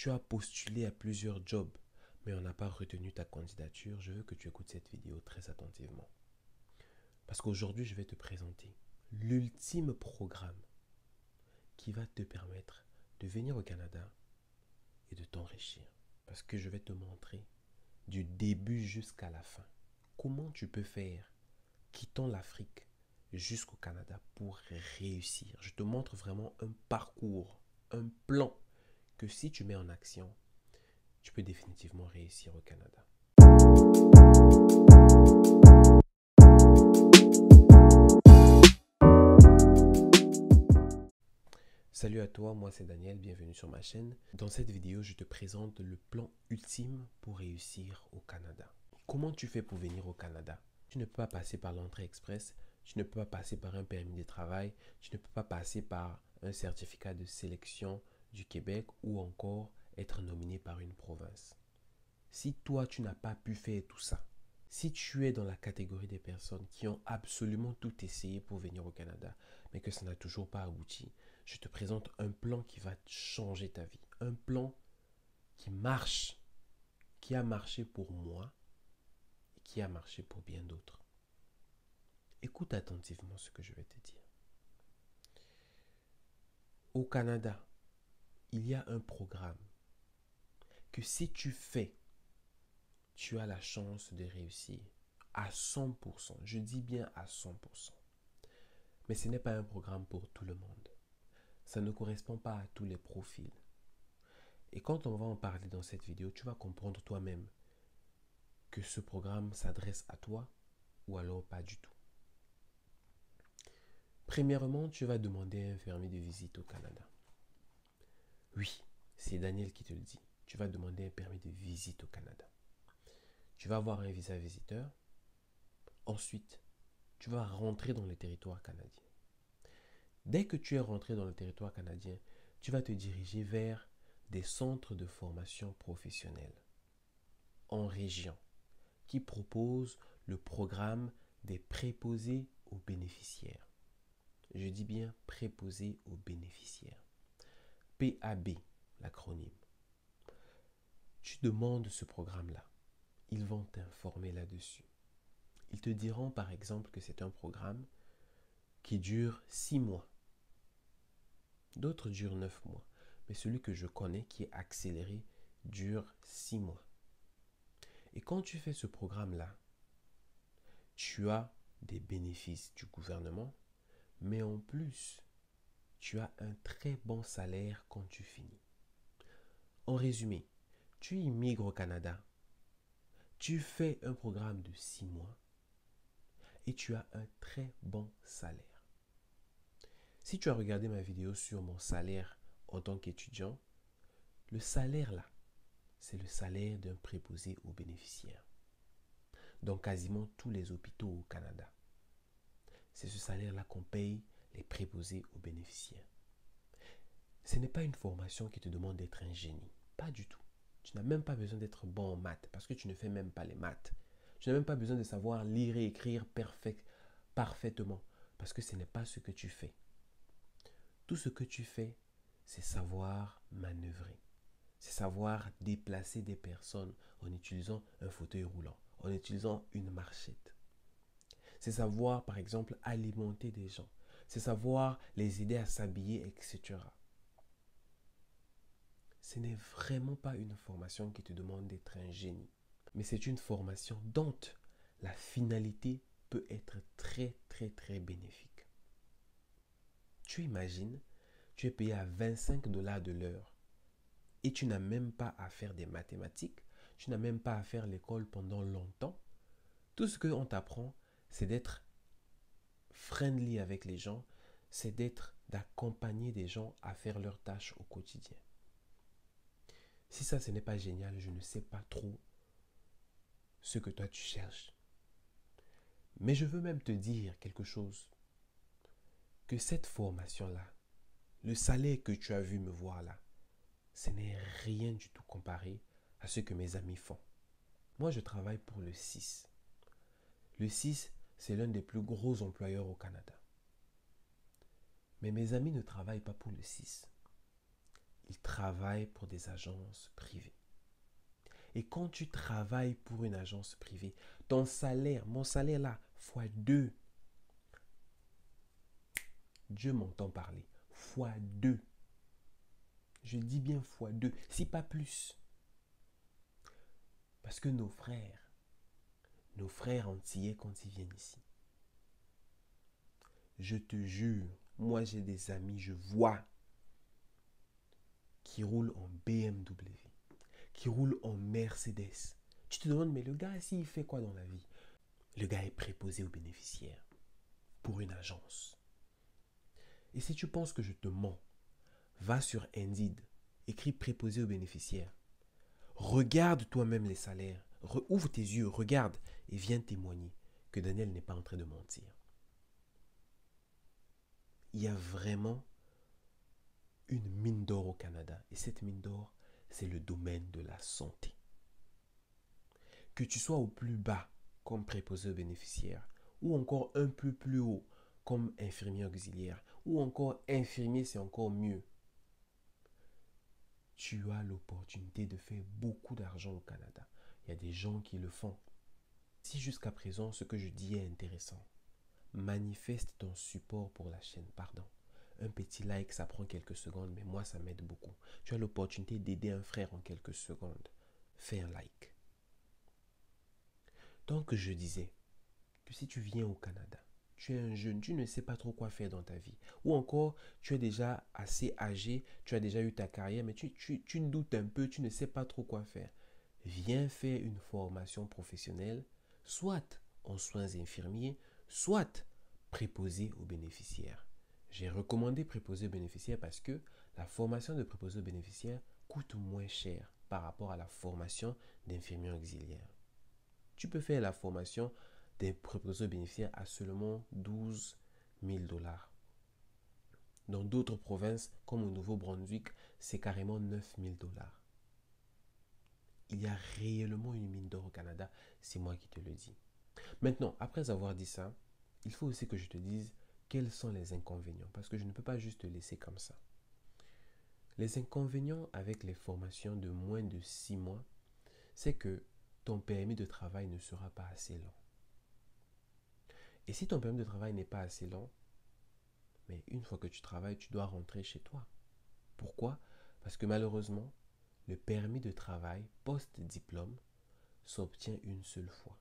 Tu as postulé à plusieurs jobs, mais on n'a pas retenu ta candidature. Je veux que tu écoutes cette vidéo très attentivement. Parce qu'aujourd'hui, je vais te présenter l'ultime programme qui va te permettre de venir au Canada et de t'enrichir. Parce que je vais te montrer du début jusqu'à la fin comment tu peux faire, quittant l'Afrique jusqu'au Canada pour réussir. Je te montre vraiment un parcours, un plan que si tu mets en action, tu peux définitivement réussir au Canada. Salut à toi, moi c'est Daniel, bienvenue sur ma chaîne. Dans cette vidéo, je te présente le plan ultime pour réussir au Canada. Comment tu fais pour venir au Canada? Tu ne peux pas passer par l'entrée express, tu ne peux pas passer par un permis de travail, tu ne peux pas passer par un certificat de sélection du Québec ou encore être nominé par une province. Si toi, tu n'as pas pu faire tout ça, si tu es dans la catégorie des personnes qui ont absolument tout essayé pour venir au Canada, mais que ça n'a toujours pas abouti, je te présente un plan qui va changer ta vie. Un plan qui marche, qui a marché pour moi et qui a marché pour bien d'autres. Écoute attentivement ce que je vais te dire. Au Canada, il y a un programme que si tu fais, tu as la chance de réussir à 100%. Je dis bien à 100%. Mais ce n'est pas un programme pour tout le monde. Ça ne correspond pas à tous les profils. Et quand on va en parler dans cette vidéo, tu vas comprendre toi-même que ce programme s'adresse à toi ou alors pas du tout. Premièrement, tu vas demander un permis de visite au Canada. Oui, c'est Daniel qui te le dit. Tu vas demander un permis de visite au Canada. Tu vas avoir un visa visiteur. Ensuite, tu vas rentrer dans le territoire canadien. Dès que tu es rentré dans le territoire canadien, tu vas te diriger vers des centres de formation professionnelle en région qui proposent le programme des préposés aux bénéficiaires. Je dis bien préposés aux bénéficiaires. PAB, l'acronyme. Tu demandes ce programme-là. Ils vont t'informer là-dessus. Ils te diront par exemple que c'est un programme qui dure 6 mois. D'autres durent 9 mois. Mais celui que je connais qui est accéléré dure 6 mois. Et quand tu fais ce programme-là, tu as des bénéfices du gouvernement, mais en plus, tu as un très bon salaire quand tu finis. En résumé, tu immigres au Canada, tu fais un programme de 6 mois et tu as un très bon salaire. Si tu as regardé ma vidéo sur mon salaire en tant qu'étudiant, le salaire là, c'est le salaire d'un préposé aux bénéficiaires. Dans quasiment tous les hôpitaux au Canada. C'est ce salaire-là qu'on paye les préposés aux bénéficiaires. Ce n'est pas une formation qui te demande d'être un génie. Pas du tout. Tu n'as même pas besoin d'être bon en maths parce que tu ne fais même pas les maths. Tu n'as même pas besoin de savoir lire et écrire parfaitement parce que ce n'est pas ce que tu fais. Tout ce que tu fais, c'est savoir manœuvrer. C'est savoir déplacer des personnes en utilisant un fauteuil roulant, en utilisant une marchette. C'est savoir, par exemple, alimenter des gens. C'est savoir les aider à s'habiller, etc. Ce n'est vraiment pas une formation qui te demande d'être un génie. Mais c'est une formation dont la finalité peut être très, très, très bénéfique. Tu imagines, tu es payé à 25 $ de l'heure et tu n'as même pas à faire des mathématiques, tu n'as même pas à faire l'école pendant longtemps. Tout ce qu'on t'apprend, c'est d'être friendly avec les gens, c'est d'accompagner des gens à faire leurs tâches au quotidien. Si ça, ce n'est pas génial, je ne sais pas trop ce que toi tu cherches. Mais je veux même te dire quelque chose, que cette formation-là, le salaire que tu as vu me voir là, ce n'est rien du tout comparé à ce que mes amis font. Moi, je travaille pour le CIS. Le CIS, c'est l'un des plus gros employeurs au Canada. Mais mes amis ne travaillent pas pour le CIS. ils travaillent pour des agences privées. Et quand tu travailles pour une agence privée, ton salaire, mon salaire là, fois 2, Dieu m'entend parler, fois 2. Je dis bien fois 2, si pas plus. Parce que nos frères antillais quand ils viennent ici, je te jure, moi j'ai des amis, je vois, qui roulent en BMW, qui roulent en Mercedes. Tu te demandes, mais le gars ici, il fait quoi dans la vie? Le gars est préposé aux bénéficiaires pour une agence. Et si tu penses que je te mens, va sur Indeed, écris préposé aux bénéficiaires. Regarde toi-même les salaires, ouvre tes yeux, regarde et viens témoigner que Daniel n'est pas en train de mentir. Il y a vraiment une mine d'or au Canada. Et cette mine d'or, c'est le domaine de la santé. Que tu sois au plus bas comme préposé aux bénéficiaires, ou encore un peu plus haut comme infirmier auxiliaire, ou encore infirmier, c'est encore mieux. Tu as l'opportunité de faire beaucoup d'argent au Canada. Il y a des gens qui le font. Si jusqu'à présent ce que je dis est intéressant, manifeste ton support pour la chaîne, pardon. Un petit like, ça prend quelques secondes, mais moi, ça m'aide beaucoup. Tu as l'opportunité d'aider un frère en quelques secondes. Fais un like. Donc, je disais que si tu viens au Canada, tu es un jeune, tu ne sais pas trop quoi faire dans ta vie. Ou encore, tu es déjà assez âgé, tu as déjà eu ta carrière, mais tu doutes un peu, tu ne sais pas trop quoi faire. Viens faire une formation professionnelle, soit en soins infirmiers, soit préposé aux bénéficiaires. J'ai recommandé préposé aux bénéficiaires parce que la formation de préposé aux bénéficiaires coûte moins cher par rapport à la formation d'infirmier auxiliaire. Tu peux faire la formation des préposés aux bénéficiaires à seulement 12 000 $. Dans d'autres provinces, comme au Nouveau-Brunswick, c'est carrément 9 000 $. Il y a réellement une mine d'or au Canada, c'est moi qui te le dis. Maintenant, après avoir dit ça, il faut aussi que je te dise quels sont les inconvénients, parce que je ne peux pas juste te laisser comme ça. Les inconvénients avec les formations de moins de 6 mois, c'est que ton permis de travail ne sera pas assez long. Et si ton permis de travail n'est pas assez long, mais une fois que tu travailles, tu dois rentrer chez toi. Pourquoi? Parce que malheureusement, le permis de travail post-diplôme s'obtient une seule fois.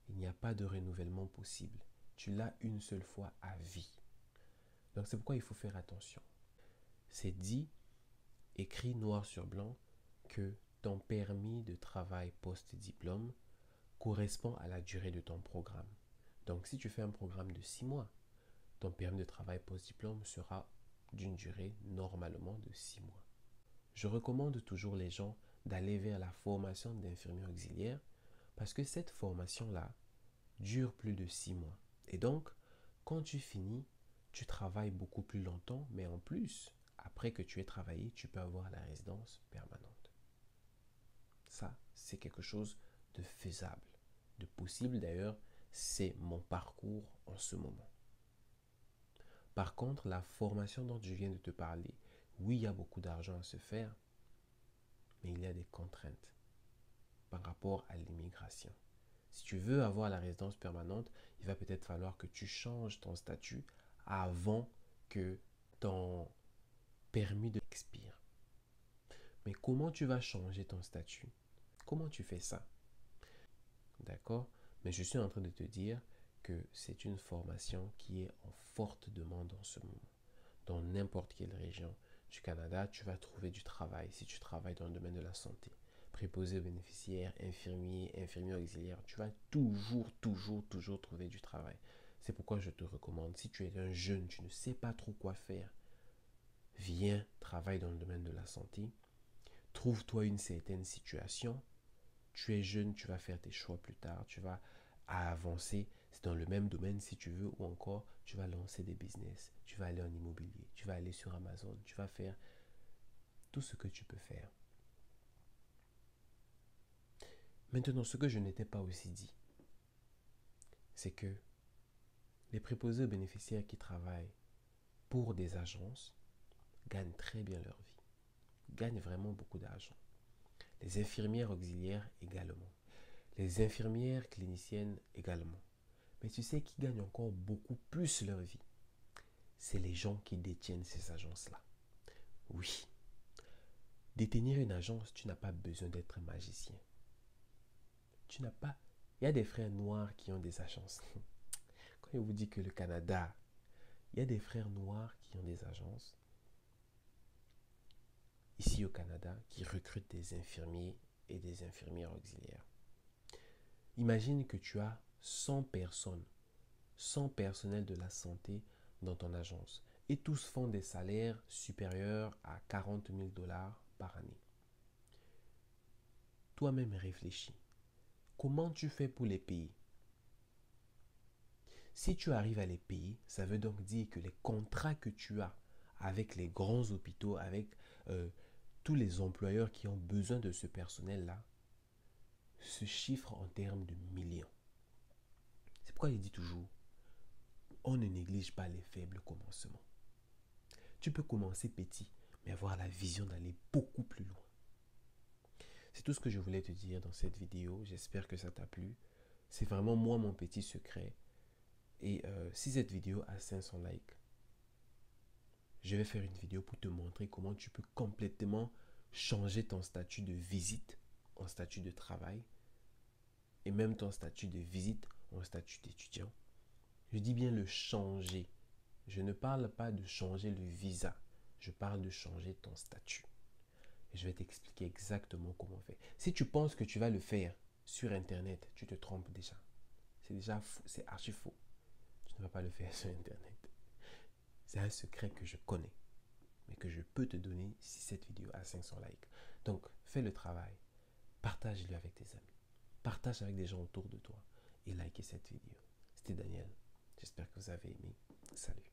Il n'y a pas de renouvellement possible. Tu l'as une seule fois à vie. Donc c'est pourquoi il faut faire attention. C'est dit, écrit noir sur blanc, que ton permis de travail post-diplôme correspond à la durée de ton programme. Donc si tu fais un programme de 6 mois, ton permis de travail post-diplôme sera d'une durée normalement de 6 mois. Je recommande toujours les gens d'aller vers la formation d'infirmier auxiliaire parce que cette formation-là dure plus de 6 mois. Et donc, quand tu finis, tu travailles beaucoup plus longtemps, mais en plus, après que tu aies travaillé, tu peux avoir la résidence permanente. Ça, c'est quelque chose de faisable, de possible d'ailleurs, c'est mon parcours en ce moment. Par contre, la formation dont je viens de te parler, oui, il y a beaucoup d'argent à se faire, mais il y a des contraintes par rapport à l'immigration. Si tu veux avoir la résidence permanente, il va peut-être falloir que tu changes ton statut avant que ton permis de expire. Mais comment tu vas changer ton statut? Comment tu fais ça? D'accord? Mais je suis en train de te dire que c'est une formation qui est en forte demande en ce moment. Dans n'importe quelle région du Canada, tu vas trouver du travail si tu travailles dans le domaine de la santé. Préposé aux bénéficiaires, infirmier, infirmier auxiliaire, tu vas toujours trouver du travail. C'est pourquoi je te recommande, si tu es un jeune, tu ne sais pas trop quoi faire, viens, travaille dans le domaine de la santé, trouve-toi une certaine situation. Tu es jeune, tu vas faire tes choix plus tard, tu vas avancer dans le même domaine si tu veux, ou encore tu vas lancer des business, tu vas aller en immobilier, tu vas aller sur Amazon, tu vas faire tout ce que tu peux faire. Maintenant, ce que je n'étais pas aussi dit, c'est que les préposés aux bénéficiaires qui travaillent pour des agences gagnent très bien leur vie, gagnent vraiment beaucoup d'argent. Les infirmières auxiliaires également. Les infirmières cliniciennes également. Mais tu sais qui gagnent encore beaucoup plus leur vie? C'est les gens qui détiennent ces agences-là. Oui. Détenir une agence, tu n'as pas besoin d'être magicien. Tu n'as pas... Il y a des frères noirs qui ont des agences. Quand je vous dis que le Canada, il y a des frères noirs qui ont des agences, ici au Canada, qui recrutent des infirmiers et des infirmières auxiliaires. Imagine que tu as 100 personnes, 100 personnels de la santé dans ton agence et tous font des salaires supérieurs à 40 000 $ par année. Toi-même réfléchis. Comment tu fais pour les payer? Si tu arrives à les payer, ça veut donc dire que les contrats que tu as avec les grands hôpitaux, avec tous les employeurs qui ont besoin de ce personnel-là, se chiffrent en termes de millions. C'est pourquoi je dis toujours, on ne néglige pas les faibles commencements. Tu peux commencer petit, mais avoir la vision d'aller beaucoup plus loin. C'est tout ce que je voulais te dire dans cette vidéo. J'espère que ça t'a plu. C'est vraiment moi mon petit secret. Et si cette vidéo a 500 likes, je vais faire une vidéo pour te montrer comment tu peux complètement changer ton statut de visite en statut de travail et même ton statut de visite en statut d'étudiant. Je dis bien le changer. Je ne parle pas de changer le visa. Je parle de changer ton statut. Et je vais t'expliquer exactement comment faire. Si tu penses que tu vas le faire sur Internet, tu te trompes déjà. C'est déjà fou, c'est archi faux. Tu ne vas pas le faire sur Internet. C'est un secret que je connais, mais que je peux te donner si cette vidéo a 500 likes. Donc, fais le travail. Partage-le avec tes amis. Partage avec des gens autour de toi. Et likez cette vidéo. C'était Daniel. J'espère que vous avez aimé. Salut.